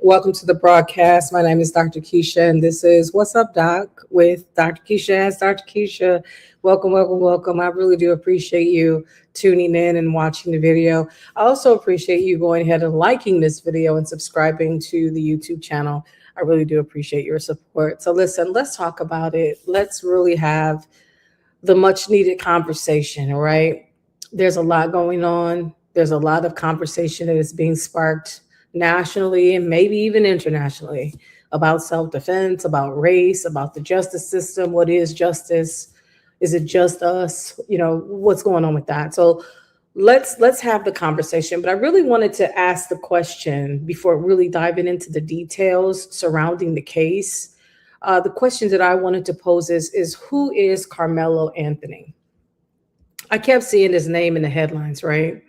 Welcome to the broadcast. My name is Dr. Keisha, and this is What's Up, Doc, with Dr. Keisha. As Dr. Keisha, welcome, welcome, welcome. I really do appreciate you tuning in and watching the video. I also appreciate you going ahead and liking this video and subscribing to the YouTube channel. I really do appreciate your support. So listen, let's talk about it. Let's really have the much needed conversation, all right? There's a lot going on. There's a lot of conversation that is being sparked nationally and maybe even internationally about self-defense, about race, about the justice system. What is justice? Is it just us? What's going on with that? So let's have the conversation. But I really wanted to ask the question before really diving into the details surrounding the case. The question that I wanted to pose is who is Karmelo Anthony? I kept seeing his name in the headlines, right?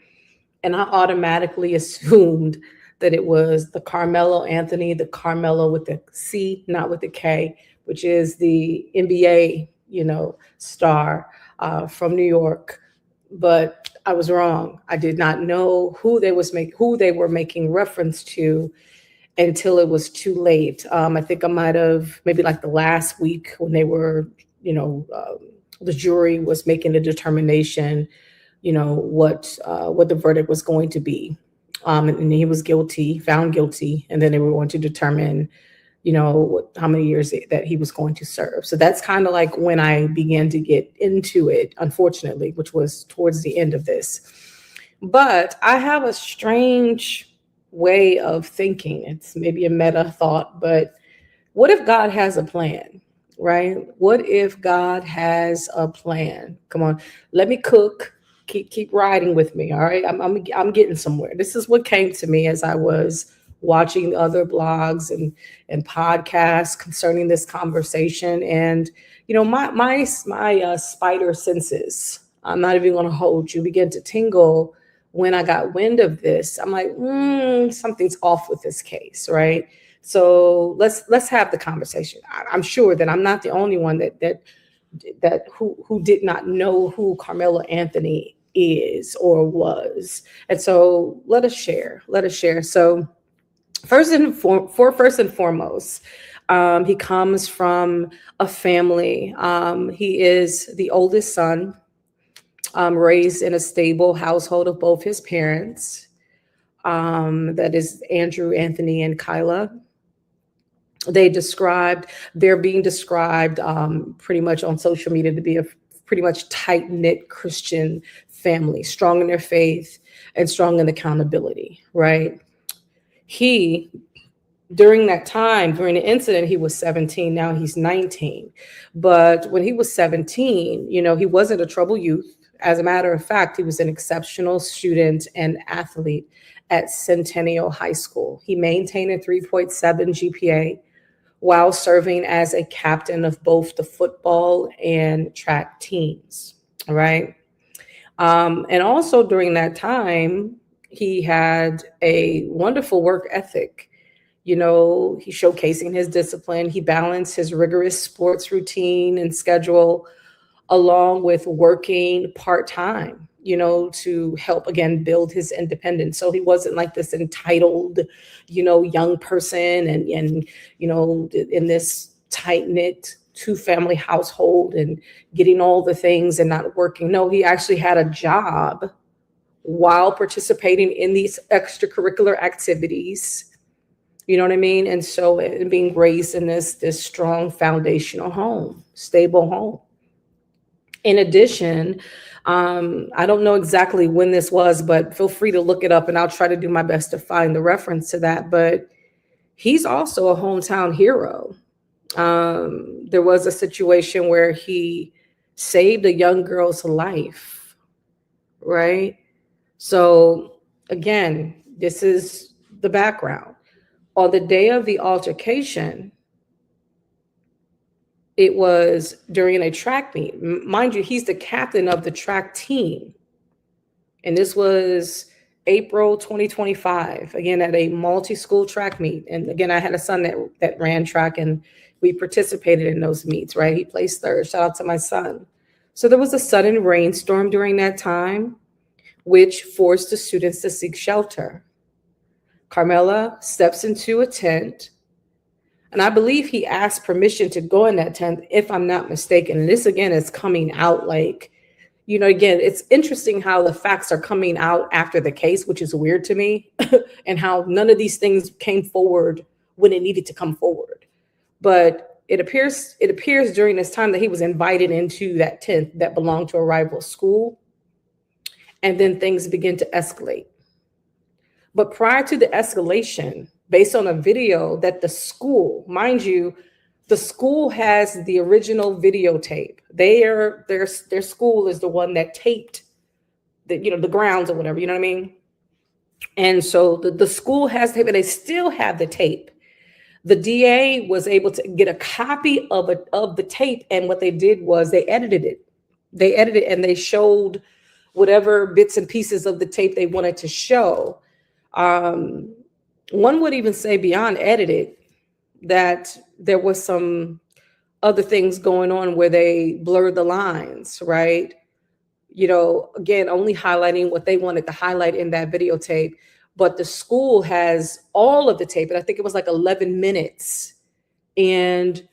And I automatically assumed that it was the Karmelo Anthony, the Karmelo with the C, not with the K, which is the NBA, star from New York. But I was wrong. I did not know who they were making reference to until it was too late. I think I might have maybe like the last week when they were, the jury was making a determination, what the verdict was going to be. And he was found guilty, and then they were going to determine, how many years that he was going to serve. So that's kind of like when I began to get into it, unfortunately, which was towards the end of this. But I have a strange way of thinking. It's maybe a meta thought, but what if God has a plan, right? What if God has a plan? Come on, let me cook. Keep riding with me. All right. I'm getting somewhere. This is what came to me as I was watching other blogs and podcasts concerning this conversation. And, my spider senses, I'm not even going to hold you, began to tingle when I got wind of this. I'm like, something's off with this case. Right. So let's have the conversation. I'm sure that I'm not the only one that who did not know who Karmelo Anthony is or was. And so let us share. So first and foremost, he comes from a family. He is the oldest son, raised in a stable household of both his parents. That is Andrew, Anthony, and Kyla. They're being described pretty much on social media to be a pretty much tight-knit Christian family, strong in their faith and strong in accountability, right? During the incident, he was 17. Now he's 19. But when he was 17, he wasn't a troubled youth. As a matter of fact, he was an exceptional student and athlete at Centennial High School. He maintained a 3.7 GPA while serving as a captain of both the football and track teams, all right? And also during that time, he had a wonderful work ethic. He showcasing his discipline. He balanced his rigorous sports routine and schedule along with working part-time, to help, again, build his independence. So he wasn't like this entitled, young person and in this tight-knit two-family household and getting all the things and not working. No, he actually had a job while participating in these extracurricular activities. You know what I mean? And so being raised in this strong foundational home, stable home. In addition, I don't know exactly when this was, but feel free to look it up and I'll try to do my best to find the reference to that. But he's also a hometown hero. There was a situation where he saved a young girl's life, right? So again, this is the background. On the day of the altercation, it was during a track meet. Mind you, he's the captain of the track team. And this was April 2025, again, at a multi-school track meet. And again, I had a son that ran track and we participated in those meets, right? He placed third. Shout out to my son. So there was a sudden rainstorm during that time, which forced the students to seek shelter. Karmelo steps into a tent, and I believe he asked permission to go in that tent, if I'm not mistaken. And this, again, is coming out like, again, it's interesting how the facts are coming out after the case, which is weird to me, and how none of these things came forward when it needed to come forward. But it appears during this time that he was invited into that tent that belonged to a rival school. And then things begin to escalate. But prior to the escalation, based on a video that the school, mind you, the school has the original videotape. Their school is the one that taped the grounds or whatever, you know what I mean? And so the school has tape, and they still have the tape. The DA was able to get a copy of the tape, and what they did was they edited it. And they showed whatever bits and pieces of the tape they wanted to show. One would even say beyond edited that there was some other things going on where they blurred the lines, right? Again, only highlighting what they wanted to highlight in that videotape. But the school has all of the tape, and I think it was like 11 minutes. And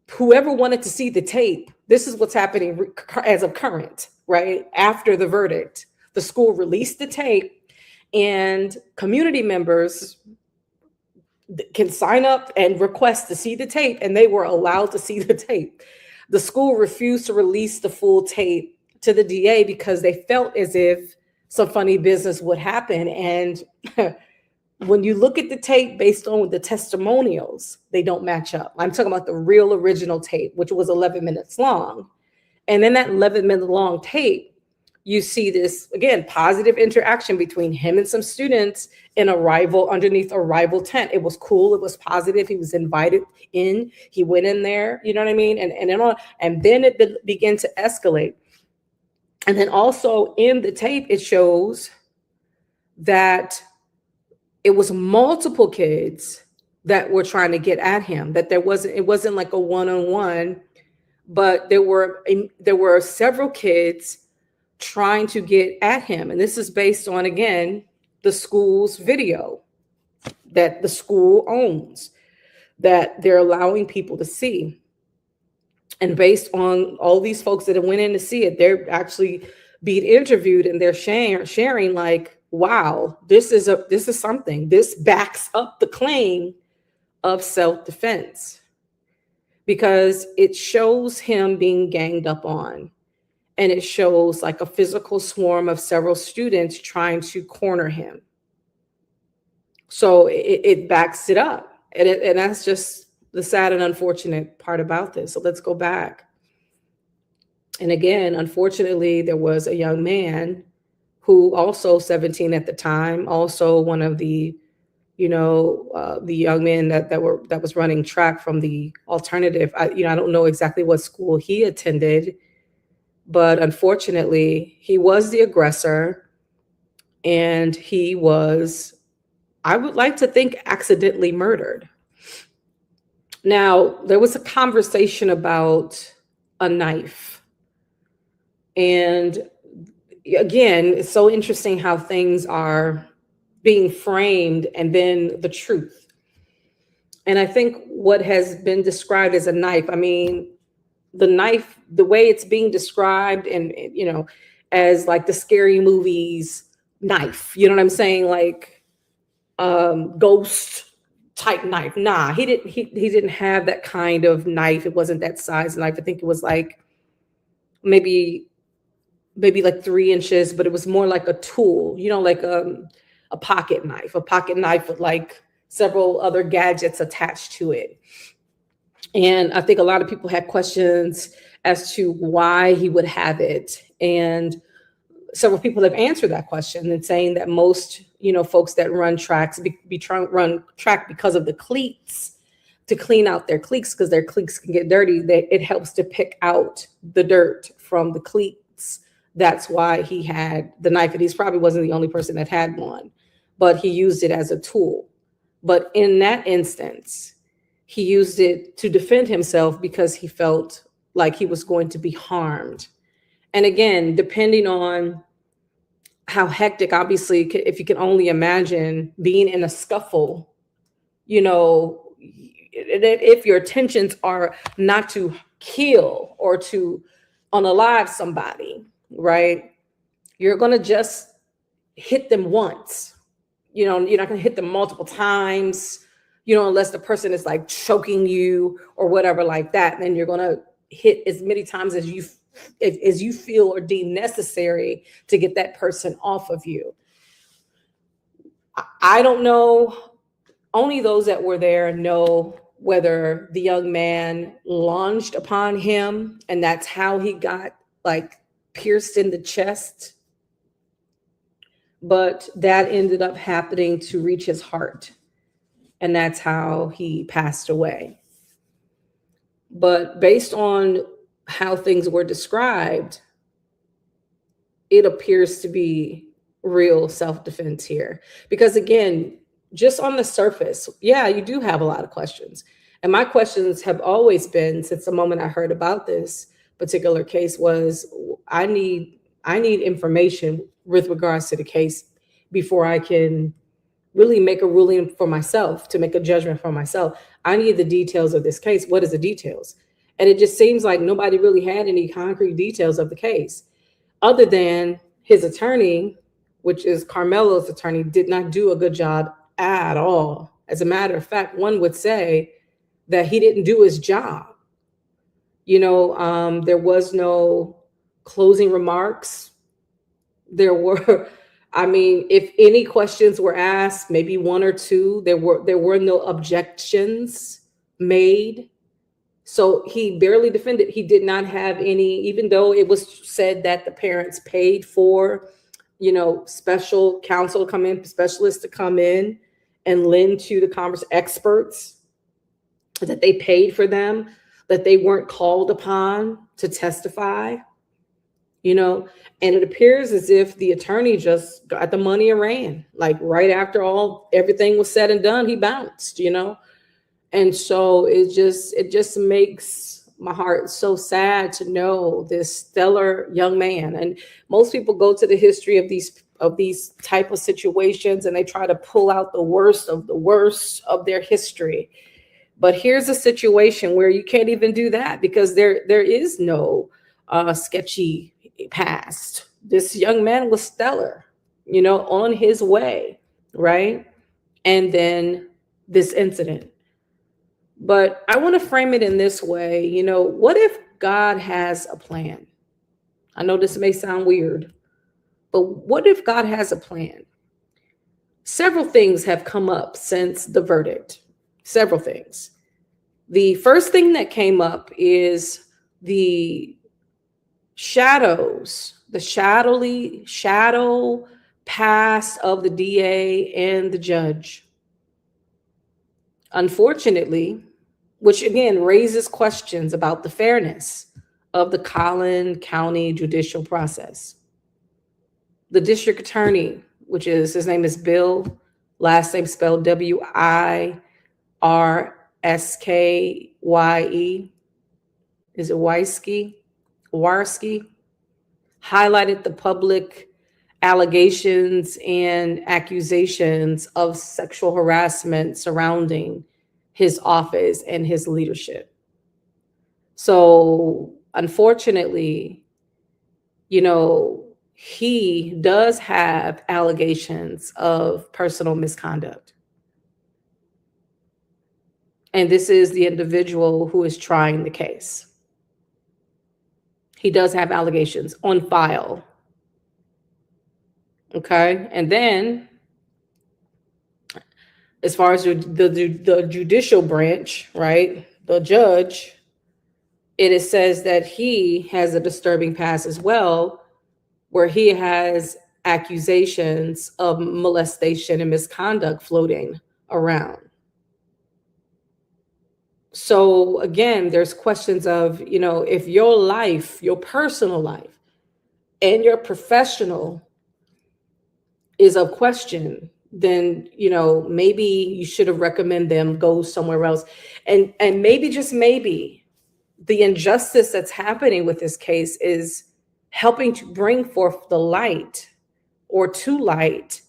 whoever wanted to see the tape, this is what's happening as of current, right? After the verdict, the school released the tape, and community members can sign up and request to see the tape, and they were allowed to see the tape. The school refused to release the full tape to the DA because they felt as if some funny business would happen. And when you look at the tape based on the testimonials, they don't match up. I'm talking about the real original tape, which was 11 minutes long. And in that 11-minute long tape, you see this, again, positive interaction between him and some students underneath a rival tent. It was cool. It was positive. He was invited in. He went in there, you know what I mean? And then it began to escalate. And then also in the tape, it shows that it was multiple kids that were trying to get at him, that it wasn't like a one-on-one, but there were several kids trying to get at him. And this is based on, again, the school's video that the school owns, that they're allowing people to see. And based on all these folks that went in to see it, they're actually being interviewed, and they're sharing like, wow, this is something. This backs up the claim of self-defense, because it shows him being ganged up on. And it shows like a physical swarm of several students trying to corner him. So it backs it up. And that's just the sad and unfortunate part about this. So let's go back. And again, unfortunately, there was a young man who, also 17 at the time, also one of the young men that was running track from the alternative. I don't know exactly what school he attended, but unfortunately, he was the aggressor, and he was, I would like to think, accidentally murdered. Now, there was a conversation about a knife. And again, it's so interesting how things are being framed and then the truth. And I think what has been described as a knife, I mean, the knife, the way it's being described and, as like the scary movies knife, you know what I'm saying? Like ghost type knife. Nah, he didn't have that kind of knife. It wasn't that size knife. I think it was like maybe like 3 inches, but it was more like a tool, like a pocket knife with like several other gadgets attached to it. And I think a lot of people had questions as to why he would have it. And several people have answered that question and saying that most, folks that run tracks run track because of the cleats, to clean out their cleats, because their cleats can get dirty. It helps to pick out the dirt from the cleats. That's why he had the knife. And he probably wasn't the only person that had one, but he used it as a tool. But in that instance, he used it to defend himself because he felt like he was going to be harmed. And again, depending on how hectic, obviously, if you can only imagine being in a scuffle, if your intentions are not to kill or to unalive somebody, right? You're going to just hit them once. You're not going to hit them multiple times, unless the person is like choking you or whatever like that. Then you're going to hit as many times as you feel or deem necessary to get that person off of you. I don't know. Only those that were there know whether the young man lunged upon him and that's how he got like pierced in the chest. But that ended up happening to reach his heart. And that's how he passed away. But based on how things were described, it appears to be real self-defense here. Because again, just on the surface, yeah, you do have a lot of questions. And my questions have always been, since the moment I heard about this particular case, was I need information with regards to the case before I can really make a ruling for myself, to make a judgment for myself. I need the details of this case. What is the details? And it just seems like nobody really had any concrete details of the case, other than his attorney, which is Karmelo's attorney, did not do a good job at all. As a matter of fact, one would say that he didn't do his job. There was no closing remarks. There were, if any questions were asked, maybe one or two, there were no objections made. So he barely defended. He did not have any, even though it was said that the parents paid for, special counsel to come in, specialists to come in and lend to the experts, that they paid for them, that they weren't called upon to testify, and it appears as if the attorney just got the money and ran. Like right after everything was said and done, he bounced, And so it just makes my heart so sad to know this stellar young man. And most people go to the history of these type of situations and they try to pull out the worst of their history. But here's a situation where you can't even do that, because there is no sketchy past. This young man was stellar, on his way, right? And then this incident. But I want to frame it in this way. What if God has a plan? I know this may sound weird, but what if God has a plan? Several things have come up since the verdict. Several things. The first thing that came up is the shadow past of the DA and the judge. Unfortunately, which again raises questions about the fairness of the Collin County judicial process. The district attorney, his name is Bill, last name spelled Wirskye. Is it Wirskye? Highlighted the public allegations and accusations of sexual harassment surrounding his office and his leadership. So unfortunately, he does have allegations of personal misconduct. And this is the individual who is trying the case. He does have allegations on file. Okay. And then as far as the judicial branch, right, the judge, it says that he has a disturbing past as well, where he has accusations of molestation and misconduct floating around. So again, there's questions of, if your life, your personal life and your professional is of question, then, maybe you should have recommended them go somewhere else. And maybe, just maybe, the injustice that's happening with this case is helping to bring forth the light or to light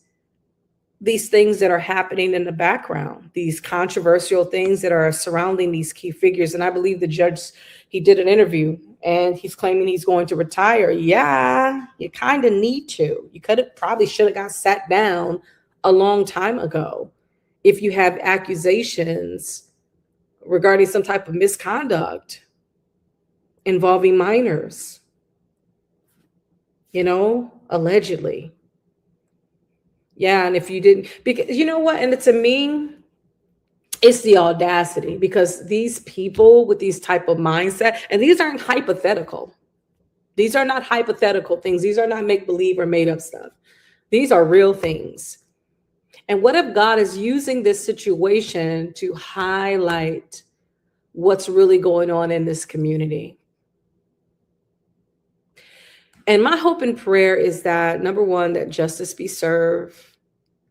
these things that are happening in the background, these controversial things that are surrounding these key figures. And I believe the judge, he did an interview and he's claiming he's going to retire. Yeah, you kind of need to. You probably should have got sat down a long time ago if you have accusations regarding some type of misconduct involving minors, allegedly. Yeah, and if you didn't, because you know what, and to me, it's the audacity, because these people with these type of mindset, and these aren't hypothetical. These are not hypothetical things. These are not make-believe or made-up stuff. These are real things. And what if God is using this situation to highlight what's really going on in this community? And my hope and prayer is that, number one, that justice be served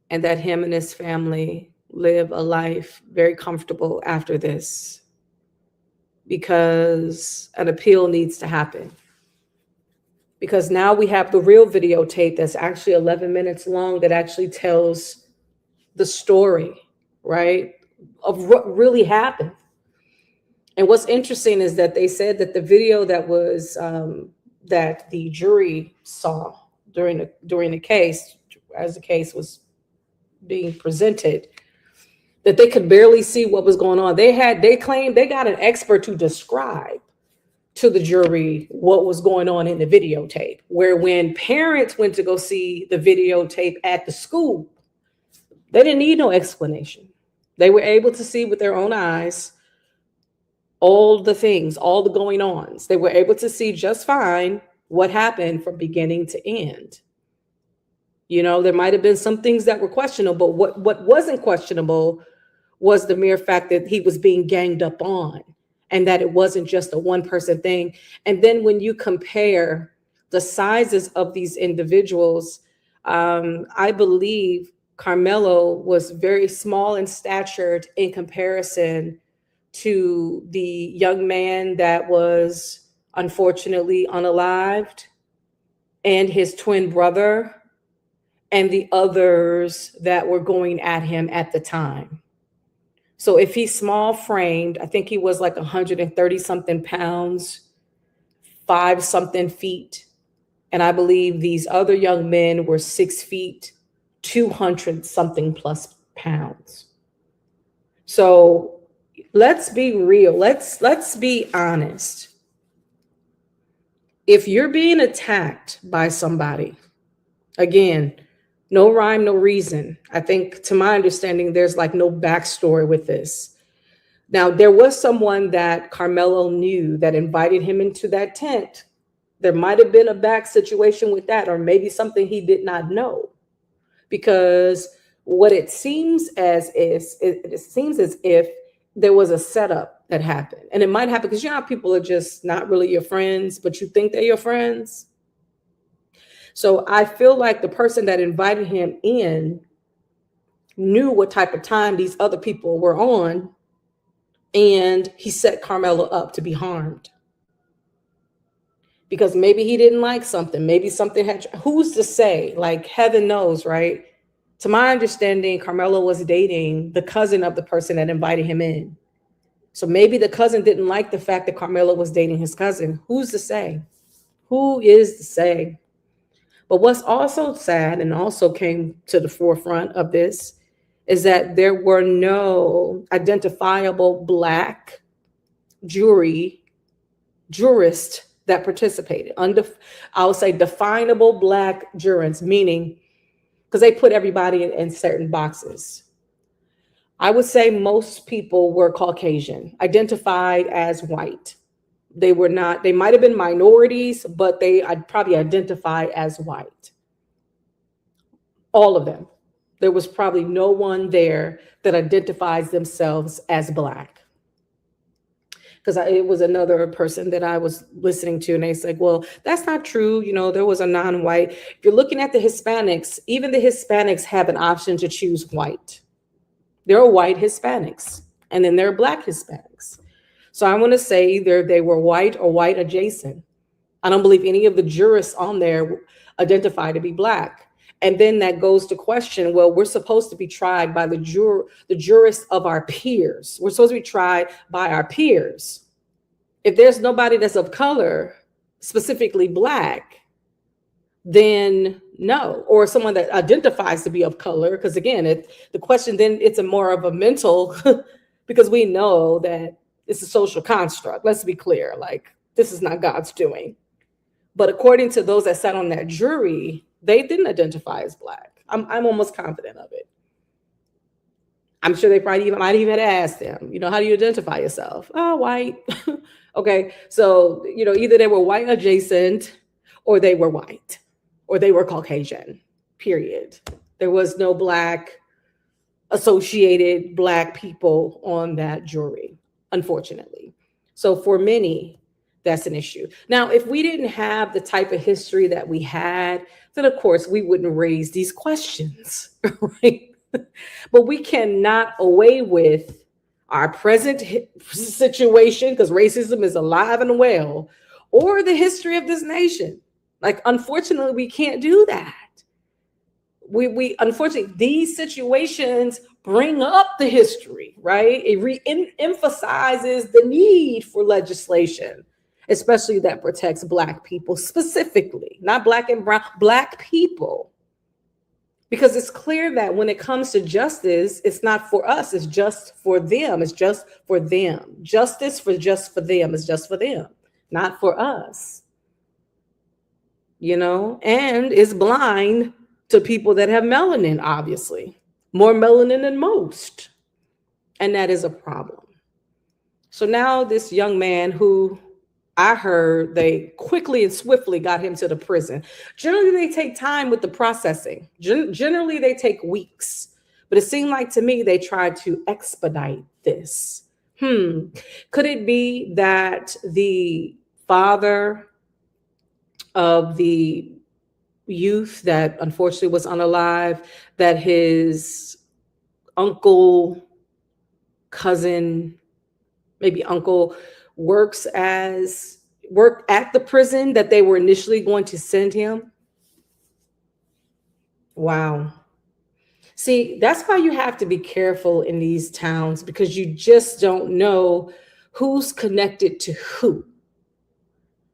and that him and his family live a life very comfortable after this, because an appeal needs to happen. Because now we have the real videotape that's actually 11 minutes long that actually tells the story, right, of what really happened. And what's interesting is that they said that the video that was that the jury saw during the case, as the case was being presented, that they could barely see what was going on. They claimed they got an expert to describe to the jury what was going on in the videotape, where when parents went to go see the videotape at the school, they didn't need no explanation. They were able to see with their own eyes all the things, all the going ons. They were able to see just fine what happened from beginning to end. There might have been some things that were questionable, but what wasn't questionable was the mere fact that he was being ganged up on and that it wasn't just a one-person thing. And then when you compare the sizes of these individuals, I believe Karmelo was very small in stature in comparison to the young man that was unfortunately unalived, and his twin brother, and the others that were going at him at the time. So if he's small framed, I think he was like 130 something pounds, 5 something feet. And I believe these other young men were 6 feet, 200 something plus pounds. So let's be real. Let's be honest. If you're being attacked by somebody, again, no rhyme, no reason. I think, to my understanding, there's like no backstory with this. Now, there was someone that Karmelo knew that invited him into that tent. There might have been a back situation with that, or maybe something he did not know. Because what it seems as if there was a setup that happened. And it might happen because how people are just not really your friends, but you think they're your friends. So I feel like the person that invited him in knew what type of time these other people were on, and he set Karmelo up to be harmed. Because maybe he didn't like something. Maybe something who's to say? Like, heaven knows, right? To my understanding, Karmelo was dating the cousin of the person that invited him in. So maybe the cousin didn't like the fact that Karmelo was dating his cousin. Who's to say? Who is to say? But what's also sad, and also came to the forefront of this, is that there were no identifiable Black jurists that participated. I would say definable Black jurors, meaning, because they put everybody in certain boxes. I would say most people were Caucasian, identified as white. They were not, they might have been minorities, but I'd probably identify as white. All of them. There was probably no one there that identifies themselves as Black. Because it was another person that I was listening to, and they said, well, that's not true. There was a non-white. If you're looking at the Hispanics, even the Hispanics have an option to choose white. There are white Hispanics, and then there are Black Hispanics. So I want to say either they were white or white adjacent. I don't believe any of the jurists on there identify to be Black. And then that goes to question, well, we're supposed to be tried by the jurists of our peers. We're supposed to be tried by our peers. If there's nobody that's of color, specifically Black, then no, or someone that identifies to be of color, because again, the question then it's a more of a mental, because we know that it's a social construct. Let's be clear, like this is not God's doing. But according to those that sat on that jury, they didn't identify as Black. I'm almost confident of it. I'm sure they probably might even have asked them, how do you identify yourself? Oh, white. Okay, so either they were white adjacent, or they were white, or they were Caucasian, period. There was no Black associated Black people on that jury, unfortunately. So for many, that's an issue. Now, if we didn't have the type of history that we had, then of course we wouldn't raise these questions, right? But we cannot away with our present situation, because racism is alive and well, or the history of this nation. Like, unfortunately, we can't do that. We unfortunately, these situations bring up the history, right? It emphasizes the need for legislation, especially that protects Black people specifically, not Black and brown, Black people. Because it's clear that when it comes to justice, it's not for us, it's just for them. It's just for them. Justice for just for them is just for them, not for us. And is blind to people that have melanin, obviously, more melanin than most. And that is a problem. So now this young man who I heard they quickly and swiftly got him to the prison. Generally, they take time with the processing. Generally, they take weeks. But it seemed like to me they tried to expedite this. Could it be that the father of the youth that unfortunately was unalive, that his uncle, cousin, maybe uncle, worked at the prison that they were initially going to send him? Wow. See, that's why you have to be careful in these towns, because you just don't know who's connected to who.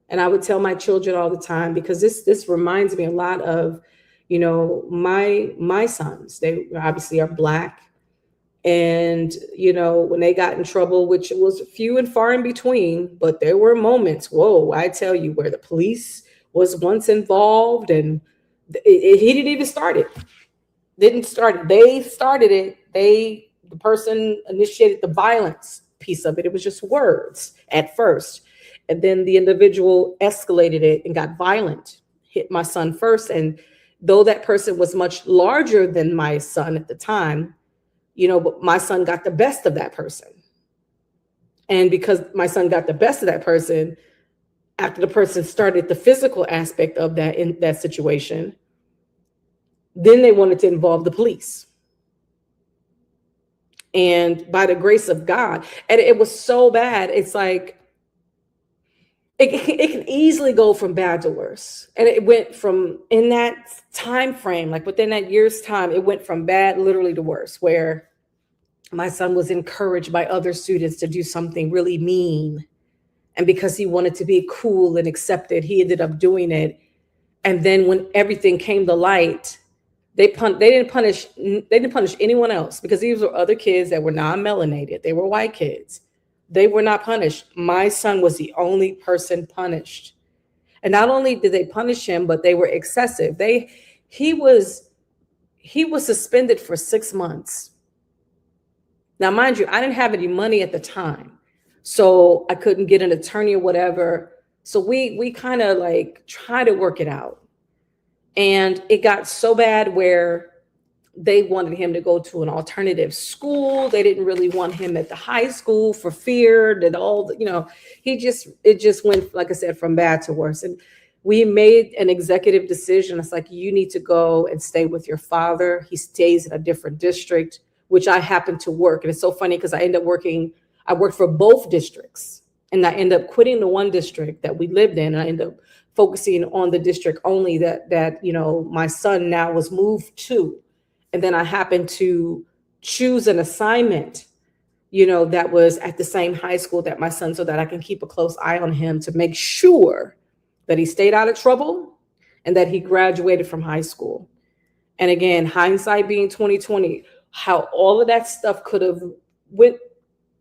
And I would tell my children all the time, because this reminds me a lot of, my sons. They obviously are Black. And, when they got in trouble, which was few and far in between, but there were moments, I tell you, where the police was once involved, and he didn't even start it. They started it. The person initiated the violence piece of it. It was just words at first. And then the individual escalated it and got violent, hit my son first. And though that person was much larger than my son at the time, but my son got the best of that person. And because my son got the best of that person, after the person started the physical aspect of that in that situation, then they wanted to involve the police. And by the grace of God, and it was so bad, it's like, it can easily go from bad to worse. And it went from, in that time frame, like within that year's time, it went from bad literally to worse, where my son was encouraged by other students to do something really mean. And because he wanted to be cool and accepted, he ended up doing it. And then when everything came to light, they didn't punish anyone else, because these were other kids that were non-melanated. They were white kids. They were not punished. My son was the only person punished. And not only did they punish him, but they were excessive. He was suspended for 6 months. Now, mind you, I didn't have any money at the time, so I couldn't get an attorney or whatever. So we kind of like try to work it out. And it got so bad where they wanted him to go to an alternative school. They didn't really want him at the high school for fear that it just went, like I said, from bad to worse. And we made an executive decision. It's like, you need to go and stay with your father. He stays in a different district, which I happened to work. And it's so funny because I worked for both districts, and I ended up quitting the one district that we lived in. And I ended up focusing on the district only that my son now was moved to. And then I happened to choose an assignment, that was at the same high school that my son, so that I can keep a close eye on him to make sure that he stayed out of trouble and that he graduated from high school. And again, hindsight being 2020, how all of that stuff could have went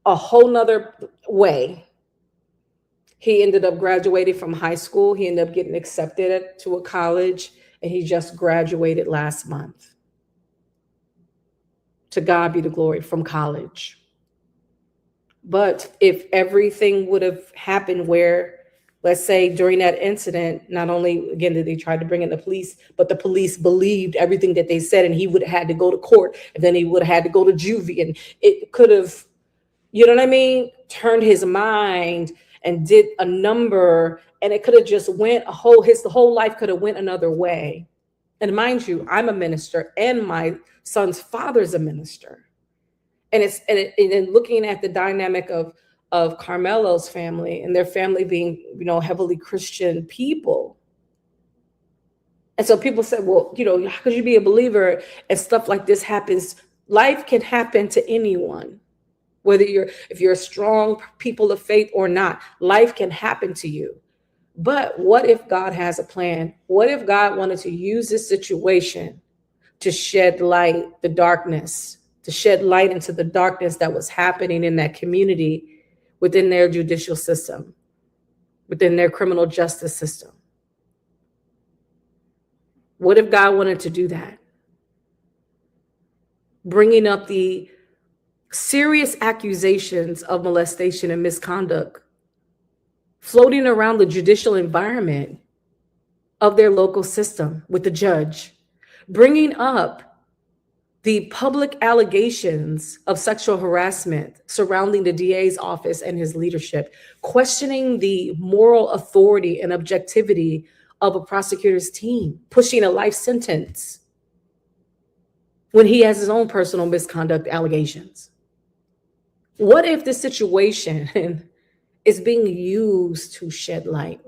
a whole nother way. He ended up graduating from high school. He ended up getting accepted to a college, and he just graduated last month. To God be the glory, from college. But if everything would have happened where, let's say during that incident, not only, again, did they try to bring in the police, but the police believed everything that they said, and he would have had to go to court, and then he would have had to go to juvie, and it could have, turned his mind and did a number, and it could have just went the whole life could have went another way. And mind you, I'm a minister, and my son's father's a minister. And and looking at the dynamic of Karmelo's family, and their family being, heavily Christian people. And so people said, well, how could you be a believer and stuff like this happens? Life can happen to anyone, whether if you're a strong people of faith or not. Life can happen to you. But what if God has a plan? What if God wanted to use this situation to shed light, the darkness, to shed light into the darkness that was happening in that community, within their judicial system, within their criminal justice system? What if God wanted to do that? Bringing up the serious accusations of molestation and misconduct floating around the judicial environment of their local system with the judge, bringing up the public allegations of sexual harassment surrounding the DA's office and his leadership, questioning the moral authority and objectivity of a prosecutor's team, pushing a life sentence when he has his own personal misconduct allegations. What if the situation is being used to shed light?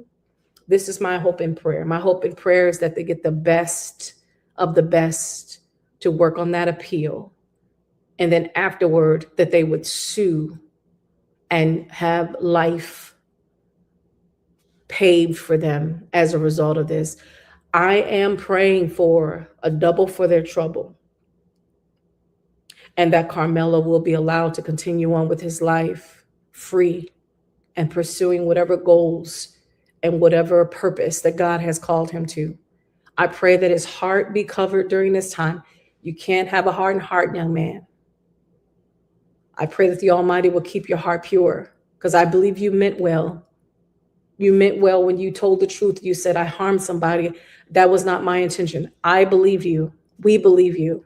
This is my hope and prayer. My hope and prayer is that they get the best of the best to work on that appeal. And then afterward, that they would sue and have life paved for them as a result of this. I am praying for a double for their trouble, and that Karmelo will be allowed to continue on with his life free and pursuing whatever goals and whatever purpose that God has called him to. I pray that his heart be covered during this time. You can't have a hardened heart, young man. I pray that the Almighty will keep your heart pure, because I believe you meant well. You meant well when you told the truth. You said, I harmed somebody. That was not my intention. I believe you. We believe you.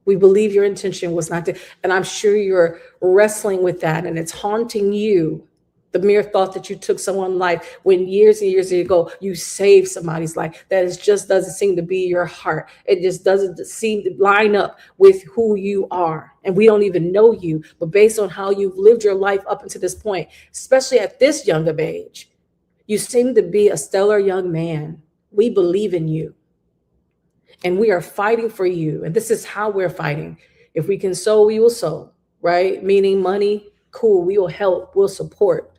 We believe your intention was not to, and I'm sure you're wrestling with that, and it's haunting you. The mere thought that you took someone's life when years and years ago you saved somebody's life. That just doesn't seem to be your heart. It just doesn't seem to line up with who you are. And we don't even know you, but based on how you've lived your life up until this point, especially at this young of age, you seem to be a stellar young man. We believe in you. And we are fighting for you. And this is how we're fighting. If we can sow, we will sow, right? Meaning money, cool, we will help, we'll support.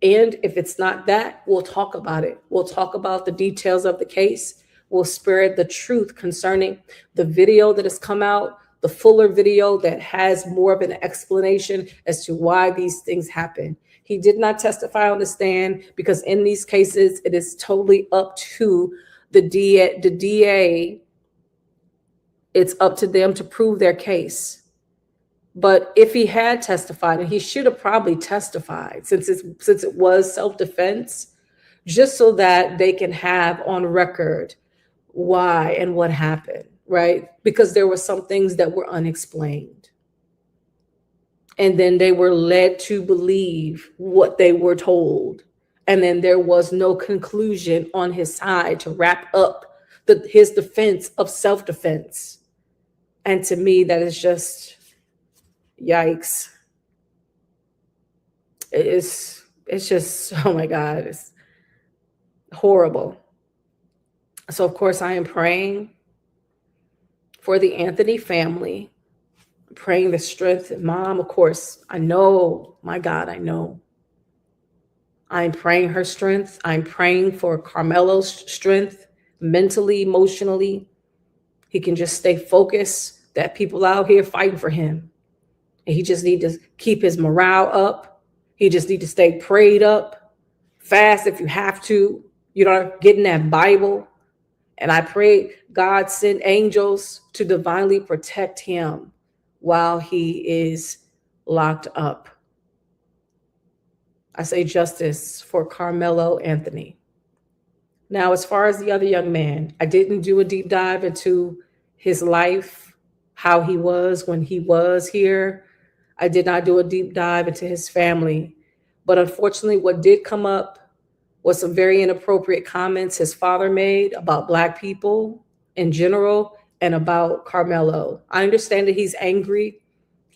And if it's not that, we'll talk about it. We'll talk about the details of the case. We'll spread the truth concerning the video that has come out, the fuller video that has more of an explanation as to why these things happen. He did not testify on the stand because in these cases, it is totally up to the DA. It's up to them to prove their case. But if he had testified, and he should have probably testified since it was self-defense, just so that they can have on record why and what happened, right? Because there were some things that were unexplained. And then they were led to believe what they were told. And then there was no conclusion on his side to wrap up his defense of self-defense. And to me, that is just... yikes. It's just, oh my God. horrible. So, of course, I am praying for the Anthony family, praying the strength. Mom, of course, I know, my God, I know. I'm praying her strength. I'm praying for Karmelo's strength, mentally, emotionally. He can just stay focused, that people out here fighting for him. And he just need to keep his morale up. He just need to stay prayed up, fast if you have to. You know, get in that Bible. And I pray God send angels to divinely protect him while he is locked up. I say justice for Karmelo Anthony. Now, as far as the other young man, I didn't do a deep dive into his life, how he was when he was here. I did not do a deep dive into his family. But unfortunately, what did come up was some very inappropriate comments his father made about Black people in general and about Karmelo. I understand that he's angry.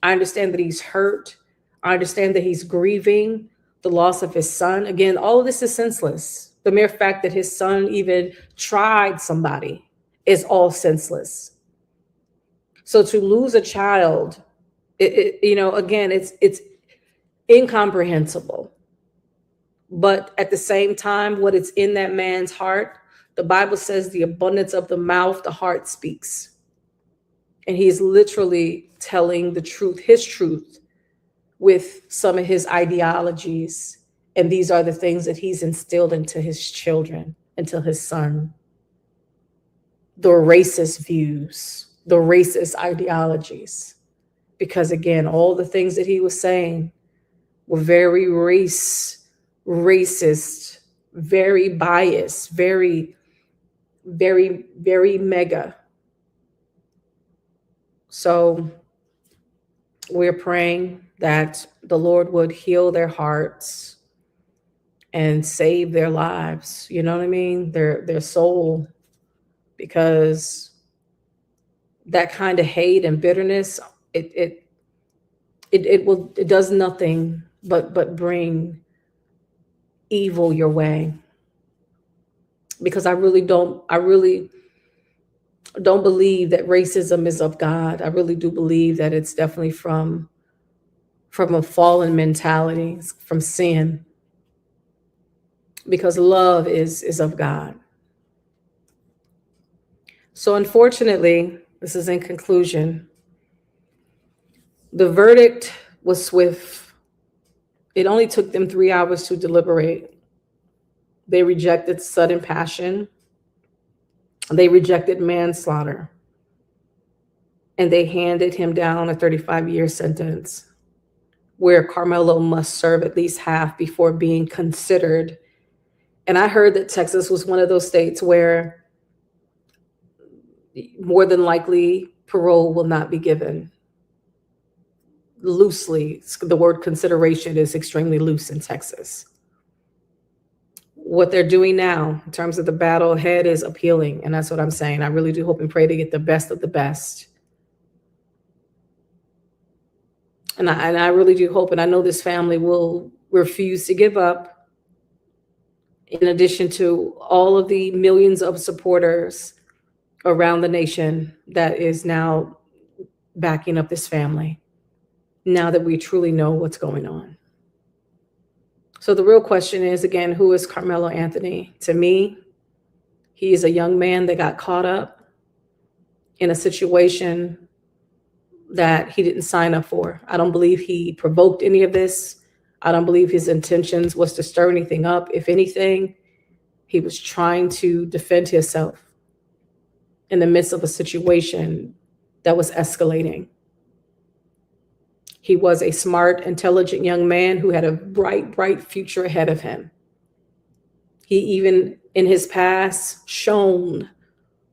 I understand that he's hurt. I understand that he's grieving the loss of his son. Again, all of this is senseless. The mere fact that his son even tried somebody is all senseless. So to lose a child, again, it's incomprehensible. But at the same time, what is in that man's heart, the Bible says the abundance of the mouth, the heart speaks. And he's literally telling the truth, his truth, with some of his ideologies. And these are the things that he's instilled into his children, into his son. The racist views, the racist ideologies. Because again, all the things that he was saying were very racist, very biased, very, very, very mega. So we're praying that the Lord would heal their hearts and save their lives. You know what I mean? Their soul, because that kind of hate and bitterness, it does nothing but bring evil your way. Because I really don't believe that racism is of God. I really do believe that it's definitely from a fallen mentality, from sin. Because love is of God. So unfortunately, this is in conclusion, the verdict was swift. It only took them 3 hours to deliberate. They rejected sudden passion. They rejected manslaughter. And they handed him down a 35-year sentence where Karmelo must serve at least half before being considered. And I heard that Texas was one of those states where more than likely parole will not be given. Loosely, the word consideration is extremely loose in Texas. What they're doing now in terms of the battle ahead is appealing. And that's what I'm saying. I really do hope and pray to get the best of the best. And I really do hope, and I know this family will refuse to give up, in addition to all of the millions of supporters around the nation that is now backing up this family, now that we truly know what's going on. So the real question is, again, who is Karmelo Anthony? To me, he is a young man that got caught up in a situation that he didn't sign up for. I don't believe he provoked any of this. I don't believe his intentions was to stir anything up. If anything, he was trying to defend himself in the midst of a situation that was escalating. He was a smart, intelligent young man who had a bright, bright future ahead of him. He even in his past shown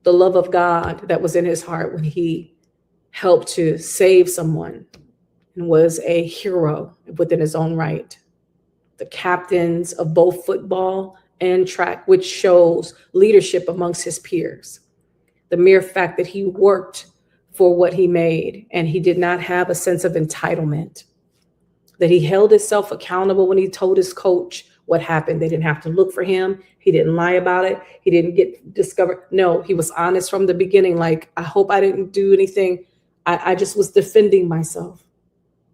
the love of God that was in his heart when he helped to save someone and was a hero within his own right. The captains of both football and track, which shows leadership amongst his peers. The mere fact that he worked for what he made and he did not have a sense of entitlement, that he held himself accountable when he told his coach what happened. They didn't have to look for him. He didn't lie about it. He didn't get discovered. No, he was honest from the beginning. Like, I hope I didn't do anything. I just was defending myself,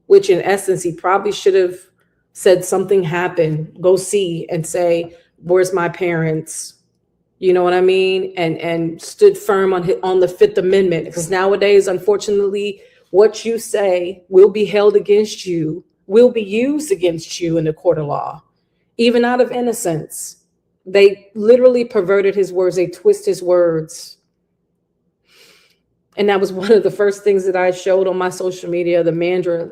which in essence, he probably should have said something happened, go see and say, where's my parents? You know what I mean? And stood firm on the Fifth Amendment, because nowadays, unfortunately, what you say will be held against you, will be used against you in the court of law, even out of innocence. They literally perverted his words. They twist his words. And that was one of the first things that I showed on my social media, the Mandarin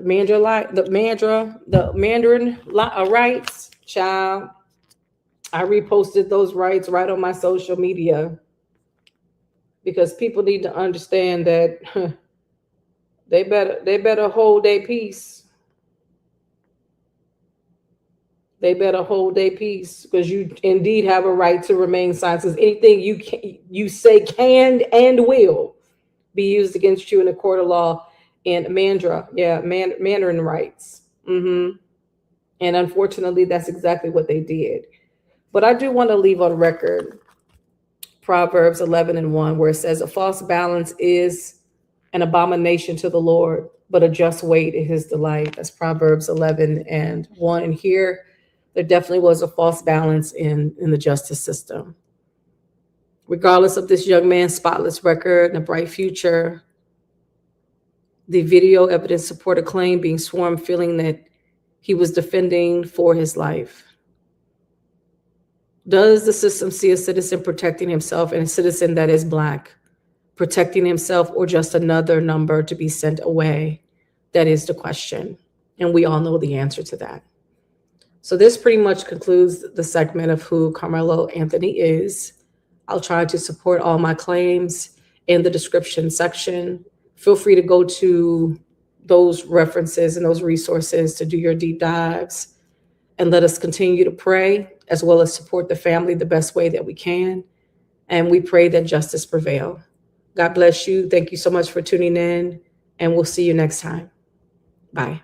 rights, child. I reposted those rights right on my social media, because people need to understand that they better hold their peace. They better hold their peace, because you indeed have a right to remain silent. Because anything you say can and will be used against you in a court of law. And Mandarin rights. And unfortunately, that's exactly what they did. But I do want to leave on record Proverbs 11:1, where it says, a false balance is an abomination to the Lord, but a just weight is his delight. That's Proverbs 11:1. And here, there definitely was a false balance in the justice system. Regardless of this young man's spotless record and a bright future, the video evidence support a claim being sworn, feeling that he was defending for his life. Does the system see a citizen protecting himself, and a citizen that is Black protecting himself, or just another number to be sent away? That is the question. And we all know the answer to that. So this pretty much concludes the segment of who Karmelo Anthony is. I'll try to support all my claims in the description section. Feel free to go to those references and those resources to do your deep dives, and let us continue to pray, as well as support the family the best way that we can. And we pray that justice prevail. God bless you. Thank you so much for tuning in, and we'll see you next time. Bye.